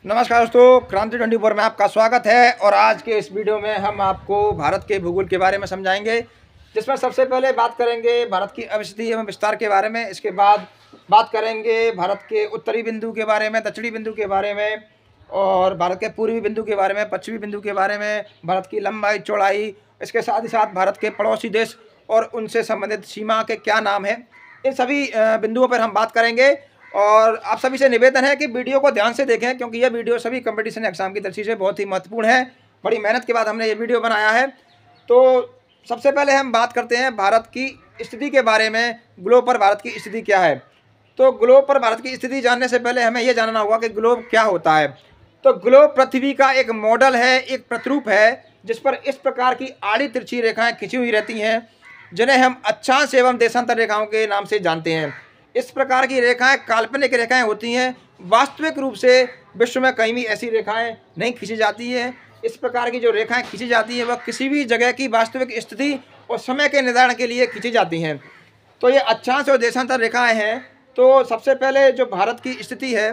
नमस्कार दोस्तों, क्रांति 24 में आपका स्वागत है। और आज के इस वीडियो में हम आपको भारत के भूगोल के बारे में समझाएंगे, जिसमें सबसे पहले बात करेंगे भारत की अवस्थिति एवं विस्तार के बारे में। इसके बाद बात करेंगे भारत के उत्तरी बिंदु के बारे में, दक्षिणी बिंदु के बारे में, और भारत के पूर्वी बिंदु के बारे में, पश्चिमी बिंदु के बारे में, भारत की लंबाई चौड़ाई, इसके साथ ही साथ भारत के पड़ोसी देश और उनसे संबंधित सीमा के क्या नाम है, इन सभी बिंदुओं पर हम बात करेंगे। और आप सभी से निवेदन है कि वीडियो को ध्यान से देखें, क्योंकि यह वीडियो सभी कंपटीशन एग्जाम की दृष्टि से बहुत ही महत्वपूर्ण है। बड़ी मेहनत के बाद हमने ये वीडियो बनाया है। तो सबसे पहले हम बात करते हैं भारत की स्थिति के बारे में। ग्लोब पर भारत की स्थिति क्या है? तो ग्लोब पर भारत की स्थिति जानने से पहले हमें यह जानना होगा कि ग्लोब क्या होता है। तो ग्लोब पृथ्वी का एक मॉडल है, एक प्रतिरूप है, जिस पर इस प्रकार की आड़ी तिरछी रेखाएं खिंची हुई रहती हैं, जिन्हें हम अक्षांश एवं देशांतर रेखाओं के नाम से जानते हैं। इस प्रकार की रेखाएं काल्पनिक रेखाएं होती हैं। वास्तविक रूप से विश्व में कहीं भी ऐसी रेखाएं नहीं खींची जाती हैं। इस प्रकार की जो रेखाएं खींची जाती हैं वह किसी भी जगह की वास्तविक स्थिति और समय के निर्धारण के लिए खींची जाती हैं। तो ये अक्षांश और देशांतर रेखाएं हैं। तो सबसे पहले जो भारत की स्थिति है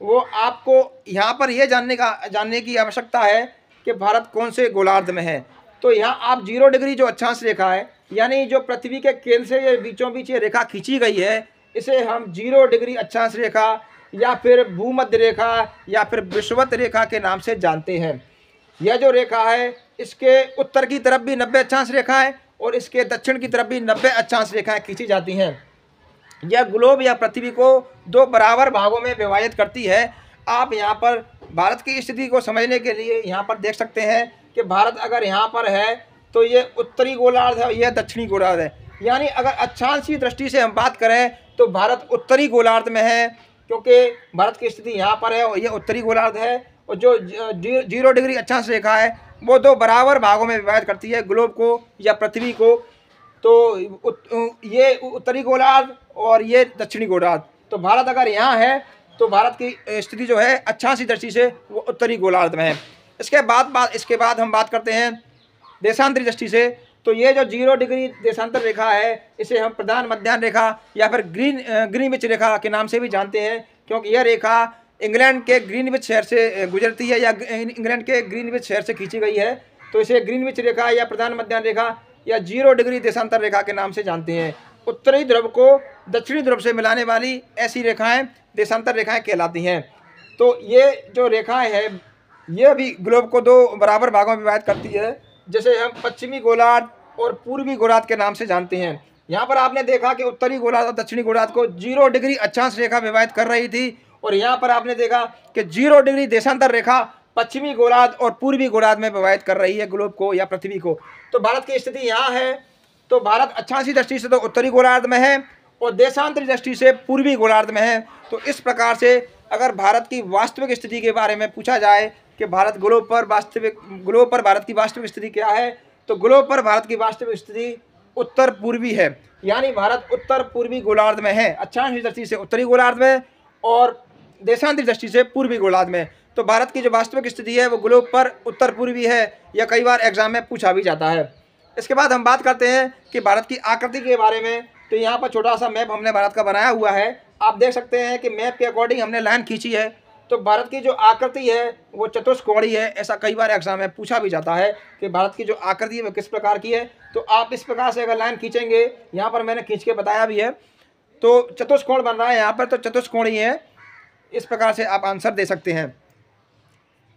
वो आपको यहाँ पर यह जानने की आवश्यकता है कि भारत कौन से गोलार्ध में है। तो यहाँ आप 0 डिग्री जो अक्षांश रेखा है, यानी जो पृथ्वी के केंद्र से ये बीचों बीच ये रेखा खींची गई है, इसे हम 0 डिग्री अक्षांश रेखा या फिर भूमध्य रेखा या फिर विषुवत रेखा के नाम से जानते हैं। यह जो रेखा है, इसके उत्तर की तरफ भी 90 अक्षांश रेखा है और इसके दक्षिण की तरफ भी 90 अक्षांश रेखाएं खींची जाती हैं। यह ग्लोब या पृथ्वी को 2 बराबर भागों में विभाजित करती है। आप यहाँ पर भारत की स्थिति को समझने के लिए यहाँ पर देख सकते हैं कि भारत अगर यहाँ पर है तो ये उत्तरी गोलार्ध है, यह दक्षिणी गोलार्ध है। यानी अगर अक्षांश की दृष्टि से हम बात करें तो भारत उत्तरी गोलार्ध में है, क्योंकि भारत की स्थिति यहाँ पर है और यह उत्तरी गोलार्ध है। और जो 0 डिग्री अक्षांश रेखा है वो 2 बराबर भागों में विभाजित करती है ग्लोब को या पृथ्वी को। तो ये उत्तरी गोलार्ध और ये दक्षिणी गोलार्ध। तो भारत अगर यहाँ है तो भारत की स्थिति जो है अक्षांश की दृष्टि से वो उत्तरी गोलार्ध में है। इसके बाद हम बात करते हैं देशांतरी दृष्टि से। तो ये जो 0 डिग्री देशांतर रेखा है, इसे हम प्रधान मध्याह्न रेखा या फिर ग्रीनविच रेखा के नाम से भी जानते हैं, क्योंकि यह रेखा इंग्लैंड के ग्रीनविच शहर से गुजरती है या इंग्लैंड के ग्रीनविच शहर से खींची गई है। तो इसे ग्रीनविच रेखा या प्रधान मध्याह्न रेखा या 0 डिग्री देशांतर रेखा के नाम से जानते हैं। उत्तरी ध्रुव को दक्षिणी ध्रुव से मिलाने वाली ऐसी रेखाएं देशांतर रेखाएं कहलाती हैं। तो ये जो रेखाएं हैं, ये भी ग्लोब को 2 बराबर भागों में विभाजित करती है, जिसे हम पश्चिमी गोलार्ध और पूर्वी गोलार्ध के नाम से जानते हैं। यहाँ पर आपने देखा कि उत्तरी गोलार्ध और दक्षिणी गोलार्ध को 0 डिग्री अक्षांश रेखा विभाजित कर रही थी, और यहाँ पर आपने देखा कि 0 डिग्री देशांतर रेखा पश्चिमी गोलार्ध और पूर्वी गोलार्ध में विभाजित कर रही है ग्लोब को या पृथ्वी को। तो भारत की स्थिति यहाँ है। तो भारत अक्षांशी दृष्टि से तो उत्तरी गोलार्ध में है और देशांतरी दृष्टि से पूर्वी गोलार्ध में है। तो इस प्रकार से अगर भारत की वास्तविक स्थिति के बारे में पूछा जाए कि ग्लोब पर भारत की वास्तविक स्थिति क्या है, तो ग्लोब पर भारत की वास्तविक स्थिति उत्तर पूर्वी है। यानी भारत उत्तर पूर्वी गोलार्ध में है, अक्षांश दृष्टि से उत्तरी गोलार्ध में और देशांतरी दृष्टि से पूर्वी गोलार्ध में। तो भारत की जो वास्तविक स्थिति है वो ग्लोब पर उत्तर पूर्वी है। यह कई बार एग्जाम में पूछा भी जाता है। इसके बाद हम बात करते हैं कि भारत की आकृति के बारे में। तो यहाँ पर छोटा सा मैप हमने भारत का बनाया हुआ है। आप देख सकते हैं कि मैप के अकॉर्डिंग हमने लाइन खींची है। तो भारत की जो आकृति है वो चतुष्कोणीय है। ऐसा कई बार एग्जाम में पूछा भी जाता है कि भारत की जो आकृति है वो किस प्रकार की है। तो आप इस प्रकार से अगर लाइन खींचेंगे, यहाँ पर मैंने खींच के बताया भी है, तो चतुष्कोण बन रहा है यहाँ पर, तो चतुष्कोणीय है। इस प्रकार से आप आंसर दे सकते हैं।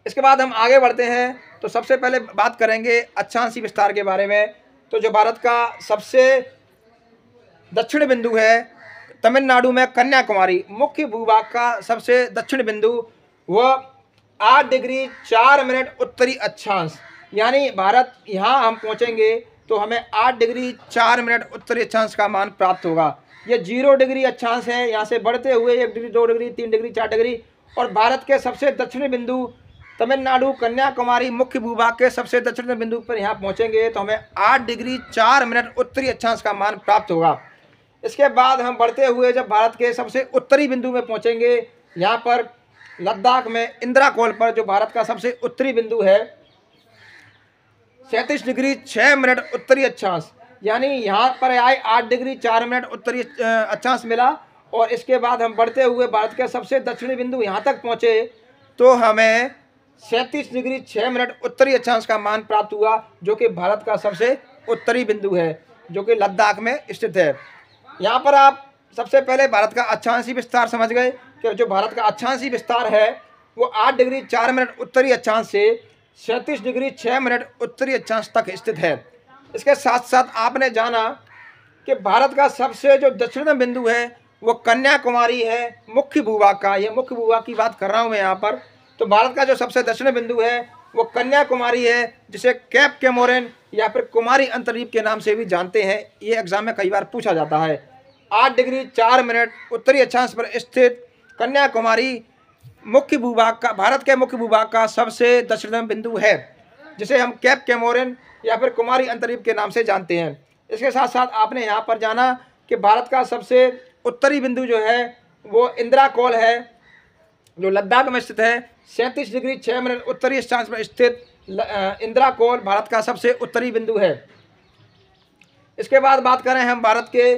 इसके बाद हम आगे बढ़ते हैं। तो सबसे पहले बात करेंगे अक्षांशी विस्तार के बारे में। तो जो भारत का सबसे दक्षिण बिंदु है, तमिलनाडु में कन्याकुमारी, मुख्य भूभाग का सबसे दक्षिण बिंदु, वह 8 डिग्री 4 मिनट उत्तरी अक्षांश। यानी भारत यहाँ हम पहुँचेंगे तो हमें 8 डिग्री 4 मिनट उत्तरी अक्षांश का मान प्राप्त होगा। ये 0 डिग्री अक्षांश है। यहाँ से बढ़ते हुए 1 डिग्री 2 डिग्री 3 डिग्री 4 डिग्री, और भारत के सबसे दक्षिणी बिंदु तमिलनाडु कन्याकुमारी मुख्य भूभाग के सबसे दक्षिण बिंदु पर यहाँ पहुँचेंगे तो हमें 8 डिग्री 4 मिनट उत्तरी अक्षांश का मान प्राप्त होगा। इसके बाद हम बढ़ते हुए जब भारत के सबसे उत्तरी बिंदु में पहुँचेंगे, यहाँ पर लद्दाख में इंद्राकोल पर, जो भारत का सबसे उत्तरी बिंदु है, 37 डिग्री 6 मिनट उत्तरी अक्षांश। यानी यहाँ पर आए 8 डिग्री 4 मिनट उत्तरी अक्षांश मिला। और इसके बाद हम बढ़ते हुए भारत के सबसे दक्षिणी बिंदु यहाँ तक पहुँचे तो हमें 37 डिग्री 6 मिनट उत्तरी अक्षांश का मान प्राप्त हुआ, जो कि भारत का सबसे उत्तरी बिंदु है, जो कि लद्दाख में स्थित है। यहाँ पर आप सबसे पहले भारत का अक्षांशीय विस्तार समझ गए कि जो भारत का अक्षांशीय विस्तार है वो 8 डिग्री 4 मिनट उत्तरी अक्षांश से 37 डिग्री 6 मिनट उत्तरी अक्षांश तक स्थित है। इसके साथ साथ आपने जाना कि भारत का सबसे जो दक्षिणतम बिंदु है वो कन्याकुमारी है, मुख्य भूभाग का। ये मुख्य भूभाग की बात कर रहा हूँ मैं यहाँ पर। तो भारत का जो सबसे दक्षिण बिंदु है वो कन्याकुमारी है, जिसे कैप कैमोरेन या फिर कुमारी अंतर्द्वीप के नाम से भी जानते हैं। ये एग्जाम में कई बार पूछा जाता है। 8 डिग्री 4 मिनट उत्तरी अक्षांश पर स्थित कन्याकुमारी मुख्य भूभाग का, भारत के मुख्य भूभाग का सबसे दक्षिणतम बिंदु है, जिसे हम कैप कैमोरेन या फिर कुमारी अंतर्द्वीप के नाम से जानते हैं। इसके साथ साथ आपने यहाँ पर जाना कि भारत का सबसे उत्तरी बिंदु जो है वो इंदिरा कौल है, जो लद्दाख में स्थित है। 37 डिग्री 6 मिनट उत्तरी अक्षांश में स्थित इंदिरा कौल भारत का सबसे उत्तरी बिंदु है। इसके बाद बात करें हम भारत के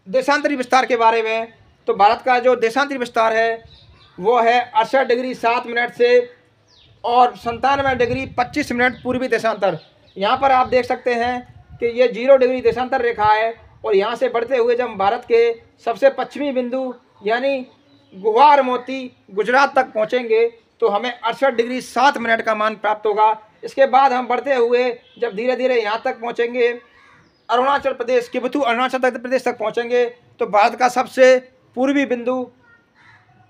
देशांतरी विस्तार के बारे में, तो भारत का जो देशांतरी विस्तार है वो है 68 डिग्री 7 मिनट से और 97 डिग्री 25 मिनट पूर्वी देशांतर। यहाँ पर आप देख सकते हैं कि ये 0 डिग्री देशांतर रेखा है, और यहाँ से बढ़ते हुए जब भारत के सबसे पश्चिमी बिंदु यानी गुवार मोती गुजरात तक पहुँचेंगे तो हमें 68 डिग्री 7 मिनट का मान प्राप्त होगा। इसके बाद हम बढ़ते हुए जब धीरे धीरे यहाँ तक पहुँचेंगे, अरुणाचल प्रदेश किबथू अरुणाचल प्रदेश तक पहुँचेंगे, तो भारत का सबसे पूर्वी बिंदु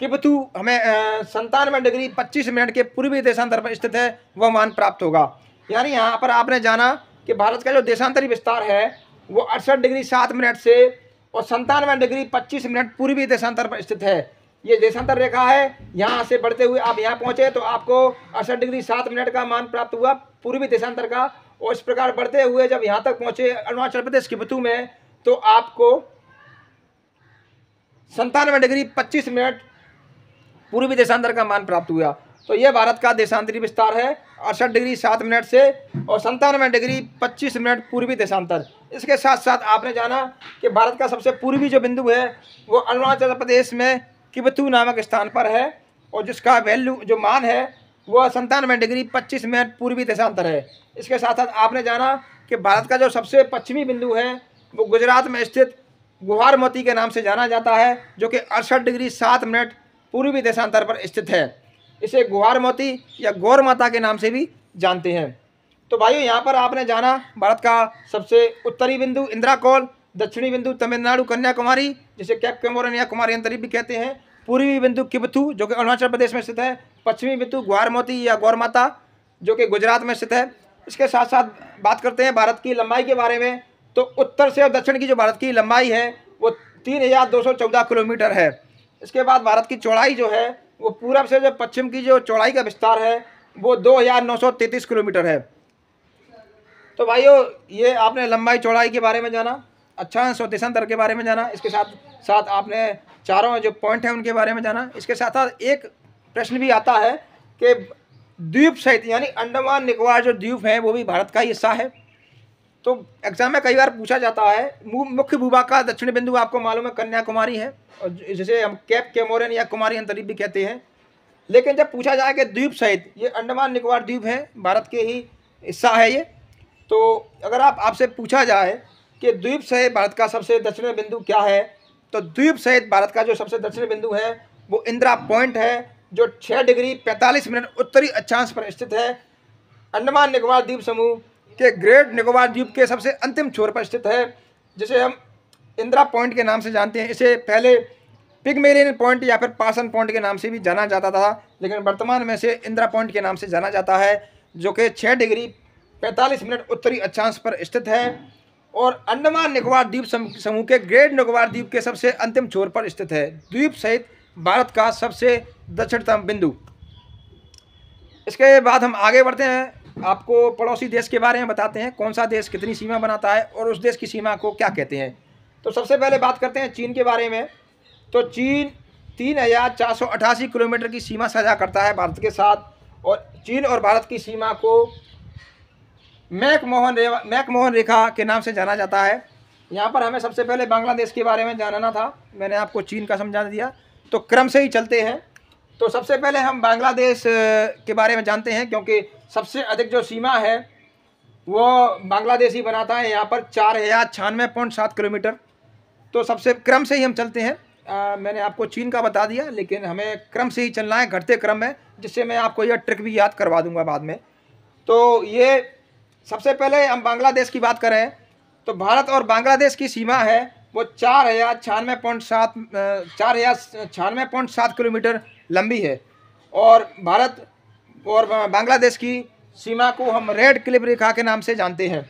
किबथू हमें 97 डिग्री 25 मिनट के पूर्वी देशांतर पर स्थित है, वह मान प्राप्त होगा। यानी यहाँ पर आपने जाना कि भारत का जो देशांतरी विस्तार है वो 68 डिग्री 7 मिनट से और 97 डिग्री 25 मिनट पूर्वी देशांतर पर स्थित है। ये देशांतर रेखा है। यहाँ से बढ़ते हुए आप यहाँ पहुँचे तो आपको 68 डिग्री 7 मिनट का मान प्राप्त हुआ पूर्वी देशांतर का, और इस प्रकार बढ़ते हुए जब यहाँ तक पहुँचे अरुणाचल प्रदेश किबथू में तो आपको 97 डिग्री 25 मिनट पूर्वी देशांतर का मान प्राप्त हुआ। तो ये भारत का देशांतरी विस्तार है, 68 डिग्री 7 मिनट से और 97 डिग्री 25 मिनट पूर्वी देशांतर। इसके साथ साथ आपने जाना कि भारत का सबसे पूर्वी जो बिंदु है वो अरुणाचल प्रदेश में किबथू नामक स्थान पर है, और जिसका वैल्यू जो मान है वह 97 डिग्री 25 मिनट पूर्वी देशांतर है। इसके साथ साथ आपने जाना कि भारत का जो सबसे पश्चिमी बिंदु है वो गुजरात में स्थित गुवार मोती के नाम से जाना जाता है, जो कि 68 डिग्री 7 मिनट पूर्वी देशांतर पर स्थित है। इसे गुवार मोती या गौर माता के नाम से भी जानते हैं। तो भाइयों, यहाँ पर आपने जाना भारत का सबसे उत्तरी बिंदु इंदिरा कौल, दक्षिणी बिंदु तमिलनाडु कन्याकुमारी जिसे कैप कैमोरेन या कुमारी अंतर्द्वीप भी कहते हैं, पूर्वी बिंदु किबथू जो कि अरुणाचल प्रदेश में स्थित है, पश्चिमी बिंदु गुवार मोती या गौर माता जो कि गुजरात में स्थित है। इसके साथ साथ बात करते हैं भारत की लंबाई के बारे में, तो उत्तर से और दक्षिण की जो भारत की लंबाई है वो 3214 किलोमीटर है। इसके बाद भारत की चौड़ाई जो है वो पूरब से जो पश्चिम की जो चौड़ाई का विस्तार है वो 2933 किलोमीटर है। तो भाइयों, ये आपने लंबाई चौड़ाई के बारे में जाना, अक्षांश और देशांतर के बारे में जाना। इसके साथ साथ आपने चारों जो पॉइंट हैं उनके बारे में जाना। इसके साथ साथ एक प्रश्न भी आता है कि द्वीप सहित यानी अंडमान निकोबार जो द्वीप हैं वो भी भारत का ही हिस्सा है। तो एग्जाम में कई बार पूछा जाता है। मुख्य भूभाग का दक्षिणी बिंदु आपको मालूम है कन्याकुमारी है, और जिसे हम कैप कैमोरेन या कुमारी अंतर्द्वीप भी कहते हैं। लेकिन जब पूछा जाए कि द्वीप सहित, ये अंडमान निकोबार द्वीप है, भारत के ही हिस्सा है ये। तो अगर आपसे पूछा जाए कि द्वीप सहित भारत का सबसे दक्षिणी बिंदु क्या है, तो द्वीप सहित भारत का जो सबसे दक्षिणी बिंदु है वो इंदिरा पॉइंट है, जो 6 डिग्री 45 मिनट उत्तरी अक्षांश पर स्थित है। अंडमान निकोबार द्वीप समूह के ग्रेट निकोबार द्वीप के सबसे अंतिम छोर पर स्थित है, जिसे हम इंदिरा पॉइंट के नाम से जानते हैं। इसे पहले पिगमेलियन पॉइंट या फिर पासन पॉइंट के नाम से भी जाना जाता था, लेकिन वर्तमान में इसे इंदिरा पॉइंट के नाम से जाना जाता है, जो कि 6 डिग्री 45 मिनट उत्तरी अक्षांश पर स्थित है और अंडमान निकोबार द्वीप समूह के ग्रेट निकोबार द्वीप के सबसे अंतिम छोर पर स्थित है। द्वीप सहित भारत का सबसे दक्षिणतम बिंदु। इसके बाद हम आगे बढ़ते हैं, आपको पड़ोसी देश के बारे में बताते हैं, कौन सा देश कितनी सीमा बनाता है और उस देश की सीमा को क्या कहते हैं। तो सबसे पहले बात करते हैं चीन के बारे में। तो चीन 3488 किलोमीटर की सीमा साझा करता है भारत के साथ, और चीन और भारत की सीमा को मैकमोहन रेखा के नाम से जाना जाता है। यहाँ पर हमें सबसे पहले बांग्लादेश के बारे में जानना था, मैंने आपको चीन का समझा दिया। तो क्रम से ही चलते हैं। तो सबसे पहले हम बांग्लादेश के बारे में जानते हैं, क्योंकि सबसे अधिक जो सीमा है वो बांग्लादेश ही बनाता है। यहाँ पर 4096.7 किलोमीटर। तो सबसे क्रम से ही हम चलते हैं। मैंने आपको चीन का बता दिया, लेकिन हमें क्रम से ही चलना है, घटते क्रम में, जिससे मैं आपको यह ट्रिक भी याद करवा दूंगा बाद में। तो ये सबसे पहले हम बांग्लादेश की बात करें तो भारत और बांग्लादेश की सीमा है वो 4096.7 किलोमीटर लंबी है। और भारत और बांग्लादेश की सीमा को हम रेड क्लिफ रेखा के नाम से जानते हैं।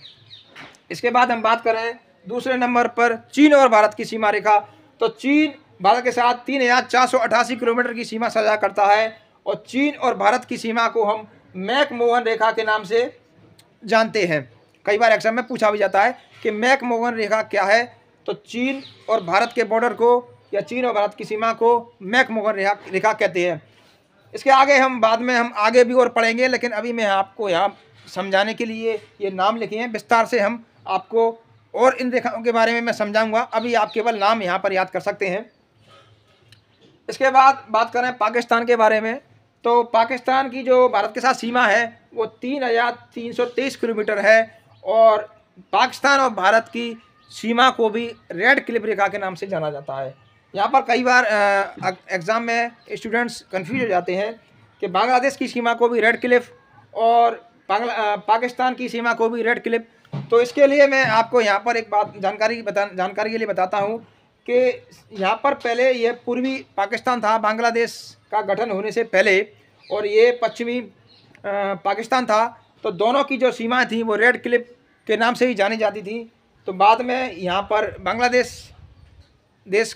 इसके बाद हम बात करें दूसरे नंबर पर चीन और भारत की सीमा रेखा। तो चीन भारत के साथ 3488 किलोमीटर की सीमा साझा करता है, और चीन और भारत की सीमा को हम मैकमोहन रेखा के नाम से जानते हैं। कई बार एग्जाम में पूछा भी जाता है कि मैकमोहन रेखा क्या है। तो चीन और भारत के बॉर्डर को या चीन और भारत की सीमा को मैकमोहन रेखा कहते हैं। इसके आगे हम बाद में हम आगे भी और पढ़ेंगे, लेकिन अभी मैं आपको यहाँ समझाने के लिए ये नाम लिखे हैं। विस्तार से हम आपको और इन रेखाओं के बारे में मैं समझाऊंगा। अभी आप केवल नाम यहाँ पर याद कर सकते हैं। इसके बाद बात करें पाकिस्तान के बारे में। तो पाकिस्तान की जो भारत के साथ सीमा है वो 3323 किलोमीटर है, और पाकिस्तान और भारत की सीमा को भी रेड क्लिफ रेखा के नाम से जाना जाता है। यहाँ पर कई बार एग्ज़ाम में स्टूडेंट्स कंफ्यूज हो जाते हैं कि बांग्लादेश की सीमा को भी रेड क्लिफ और पाकिस्तान की सीमा को भी रेड क्लिफ। तो इसके लिए मैं आपको यहाँ पर एक बात जानकारी के लिए बताता हूँ कि यहाँ पर पहले ये पूर्वी पाकिस्तान था बांग्लादेश का गठन होने से पहले, और ये पश्चिमी पाकिस्तान था। तो दोनों की जो सीमा थी वो रेड क्लिफ के नाम से ही जानी जाती थी। तो बाद में यहाँ पर बांग्लादेश देश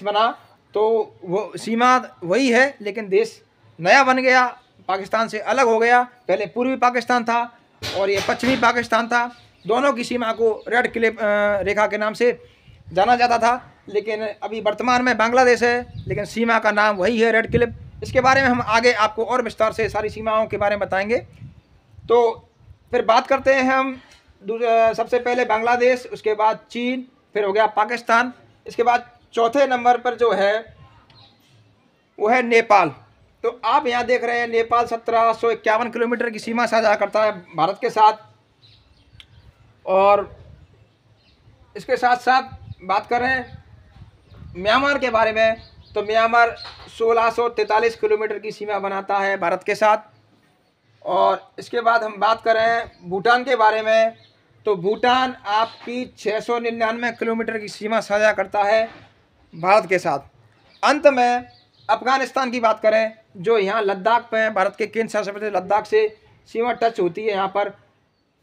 बना, तो वो सीमा वही है, लेकिन देश नया बन गया, पाकिस्तान से अलग हो गया। पहले पूर्वी पाकिस्तान था और ये पश्चिमी पाकिस्तान था। दोनों की सीमा को रेड क्लिफ रेखा के नाम से जाना जाता था, लेकिन अभी वर्तमान में बांग्लादेश है, लेकिन सीमा का नाम वही है, रेड क्लिफ। इसके बारे में हम आगे आपको और विस्तार से सारी सीमाओं के बारे में बताएंगे। तो फिर बात करते हैं हम सबसे पहले बांग्लादेश, उसके बाद चीन, फिर हो गया पाकिस्तान। इसके बाद चौथे नंबर पर जो है वो है नेपाल। तो आप यहाँ देख रहे हैं नेपाल 1751 किलोमीटर की सीमा साझा करता है भारत के साथ। और इसके साथ साथ बात करें म्यांमार के बारे में, तो म्यांमार 1643 किलोमीटर की सीमा बनाता है भारत के साथ। और इसके बाद हम बात करें भूटान के बारे में, तो भूटान आपकी 699 किलोमीटर की सीमा साझा करता है भारत के साथ। अंत में अफ़गानिस्तान की बात करें, जो यहाँ लद्दाख में भारत के केंद्र शासित प्रदेश लद्दाख से सीमा टच होती है यहाँ पर,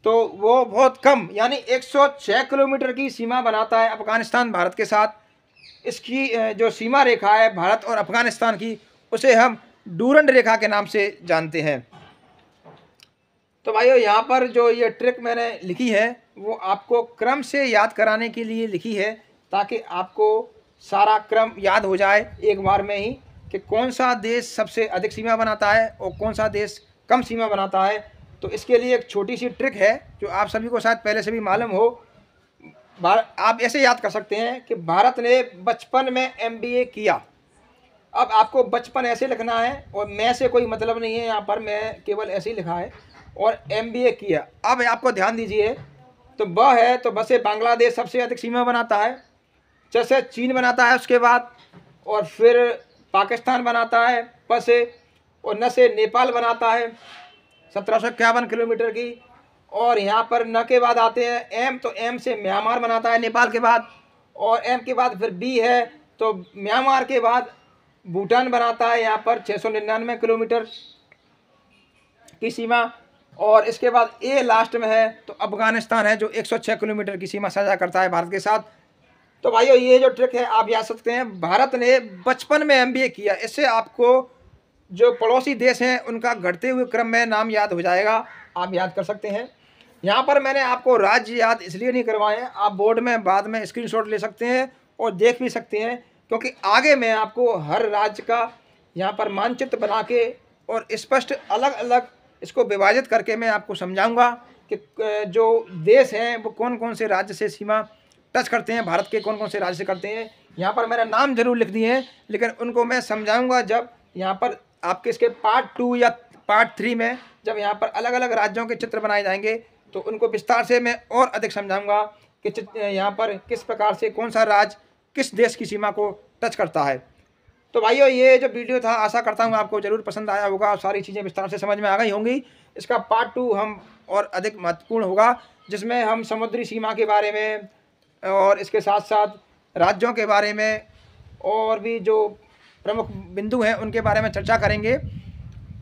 तो वो बहुत कम यानी 106 किलोमीटर की सीमा बनाता है अफ़गानिस्तान भारत के साथ। इसकी जो सीमा रेखा है भारत और अफ़गानिस्तान की, उसे हम डूरंड रेखा के नाम से जानते हैं। तो भाइयों, यहाँ पर जो ये ट्रिक मैंने लिखी है वो आपको क्रम से याद कराने के लिए लिखी है, ताकि आपको सारा क्रम याद हो जाए एक बार में ही कि कौन सा देश सबसे अधिक सीमा बनाता है और कौन सा देश कम सीमा बनाता है। तो इसके लिए एक छोटी सी ट्रिक है जो आप सभी को शायद पहले से भी मालूम हो। आप ऐसे याद कर सकते हैं कि भारत ने बचपन में MBA किया। अब आपको बचपन ऐसे लिखना है, और मैं से कोई मतलब नहीं है यहाँ पर, मैं केवल ऐसे ही लिखा है, और MBA किया। अब आपको ध्यान दीजिए, तो ब है, तो ब से बांग्लादेश सबसे अधिक सीमा बनाता है, च से चीन बनाता है उसके बाद, और फिर पाकिस्तान बनाता है प से, और न से नेपाल बनाता है 1751 किलोमीटर की। और यहाँ पर न के बाद आते हैं M, तो M से म्यांमार बनाता है नेपाल के बाद, और M के बाद फिर B है, तो म्यांमार के बाद भूटान बनाता है यहाँ पर 699 किलोमीटर की सीमा। और इसके बाद A लास्ट में है, तो अफ़गानिस्तान है जो 106 किलोमीटर की सीमा साझा करता है भारत के साथ। तो भाइयों, ये जो ट्रिक है आप याद सकते हैं, भारत ने बचपन में MBA किया। इससे आपको जो पड़ोसी देश हैं उनका घटते हुए क्रम में नाम याद हो जाएगा, आप याद कर सकते हैं। यहाँ पर मैंने आपको राज्य याद इसलिए नहीं करवाए, आप बोर्ड में बाद में स्क्रीनशॉट ले सकते हैं और देख भी सकते हैं, क्योंकि आगे मैं आपको हर राज्य का यहाँ पर मानचित्र बना के और स्पष्ट अलग अलग इसको विभाजित करके मैं आपको समझाऊंगा कि जो देश हैं वो कौन कौन से राज्य से सीमा टच करते हैं, भारत के कौन कौन से राज्य से करते हैं। यहाँ पर मेरा नाम जरूर लिख दिए हैं, लेकिन उनको मैं समझाऊंगा जब यहाँ पर आपके इसके पार्ट 2 या पार्ट 3 में जब यहाँ पर अलग अलग राज्यों के चित्र बनाए जाएंगे तो उनको विस्तार से मैं और अधिक समझाऊंगा कि यहाँ पर किस प्रकार से कौन सा राज्य किस देश की सीमा को टच करता है। तो भाइयों, ये जो वीडियो था आशा करता हूँ आपको ज़रूर पसंद आया होगा और सारी चीज़ें विस्तार से समझ में आ गई होंगी। इसका पार्ट 2 हम और अधिक महत्वपूर्ण होगा, जिसमें हम समुद्री सीमा के बारे में और इसके साथ साथ राज्यों के बारे में और भी जो प्रमुख बिंदु हैं उनके बारे में चर्चा करेंगे।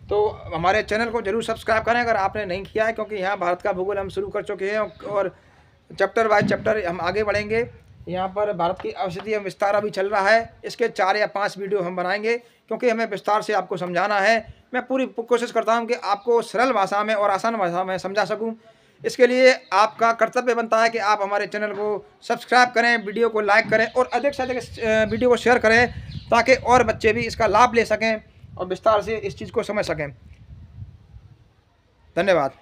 तो हमारे चैनल को जरूर सब्सक्राइब करें अगर आपने नहीं किया है, क्योंकि यहाँ भारत का भूगोल हम शुरू कर चुके हैं और चैप्टर बाय चैप्टर हम आगे बढ़ेंगे। यहाँ पर भारत की अवस्थिति एवं विस्तार अभी चल रहा है, इसके 4 या 5 वीडियो हम बनाएंगे, क्योंकि हमें विस्तार से आपको समझाना है। मैं पूरी कोशिश करता हूँ कि आपको सरल भाषा में और आसान भाषा में समझा सकूँ। इसके लिए आपका कर्तव्य बनता है कि आप हमारे चैनल को सब्सक्राइब करें, वीडियो को लाइक करें और अधिक से अधिक वीडियो को शेयर करें, ताकि और बच्चे भी इसका लाभ ले सकें और विस्तार से इस चीज़ को समझ सकें। धन्यवाद।